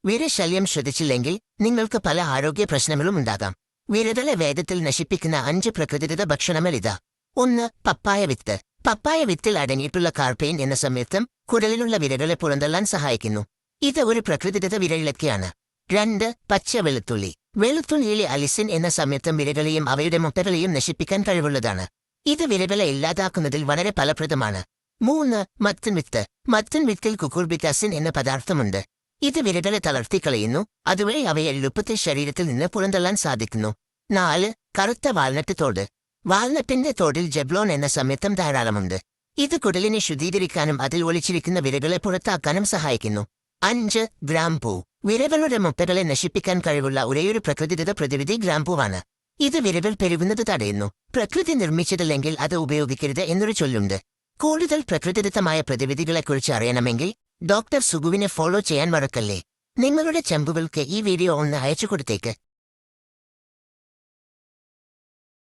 വിരശല്യം ശ്രദ്ധിച്ചില്ലെങ്കിൽ നിങ്ങൾക്ക് പല ആരോഗ്യ പ്രശ്നങ്ങളും ഉണ്ടാകാം. വിരകളെ വേഗത്തിൽ നശിപ്പിക്കുന്ന 5 പ്രകൃതിദത്ത ഭക്ഷണങ്ങളിതാ. 1. പപ്പായ വിത്ത്. പപ്പായ വിത്തിൽ അടങ്ങിയിട്ടുള്ള കാർപെയിൻ എന്ന സംയുക്തം കുടലിലുള്ള വിരകളെ പുറന്തള്ളാൻ സഹായിക്കുന്നു. ഇത് ഒരു പ്രകൃതിദത്ത വിരയിളക്കിയാണ്. 2. പച്ച വെളുത്തുള്ളി. വെളുത്തുള്ളിയിലെ അലിസിൻ എന്ന സംയുക്തം വിരകളെയും അവയുടെ മുട്ടകളെയും നശിപ്പിക്കാൻ കഴിവുള്ളതാണ്. ഇത് വിരകളെ ഇല്ലാതാക്കുന്നതിൽ വളരെ ഫലപ്രദമാണ്. 3. മത്തൻ വിത്ത്. മത്തൻ വിത്തിൽ കുക്കുർബിറ്റാസിൻ എന്ന പദാർത്ഥമുണ്ട്. ഇത് വിരകളെ തളർത്തിക്കളയുന്നു, അതുവഴി അവയെ എളുപ്പത്തിൽ ശരീരത്തിൽ നിന്ന് പുറന്തള്ളാൻ സാധിക്കുന്നു. 4. കറുത്ത വാൽനട്ട് തോട്. വാൽനട്ടിന്റെ തോടിൽ ജെബ്ലോൺ എന്ന സംയുക്തം ധാരാളമുണ്ട്. ഇത് കുടലിനെ ശുദ്ധീകരിക്കാനും അതിൽ ഒളിച്ചിരിക്കുന്ന വിരകളെ പുറത്താക്കാനും സഹായിക്കുന്നു. 5. ഗ്രാമ്പൂ. വിരകളുടെ മുട്ടകളെ നശിപ്പിക്കാൻ കഴിവുള്ള ഒരേയൊരു പ്രകൃതിദത്ത പ്രതിവിധി ഗ്രാമ്പൂവാണ്. ഇത് വിരകൾ പെരുകുന്നത് തടയുന്നു. പ്രകൃതി നിർമ്മിച്ചതല്ലെങ്കിൽ അത് ഉപയോഗിക്കരുത് എന്നൊരു ചൊല്ലുണ്ട്. കൂടുതൽ പ്രകൃതിദത്തമായ പ്രതിവിധികളെക്കുറിച്ച് അറിയണമെങ്കിൽ ഡോക്ടർ സുഗുവിനെ ഫോളോ ചെയ്യാൻ മറക്കല്ലേ. നിങ്ങളുടെ ചെമ്പുകൾക്ക് ഈ വീഡിയോ ഒന്ന് അയച്ചു കൊടുത്തേക്ക്.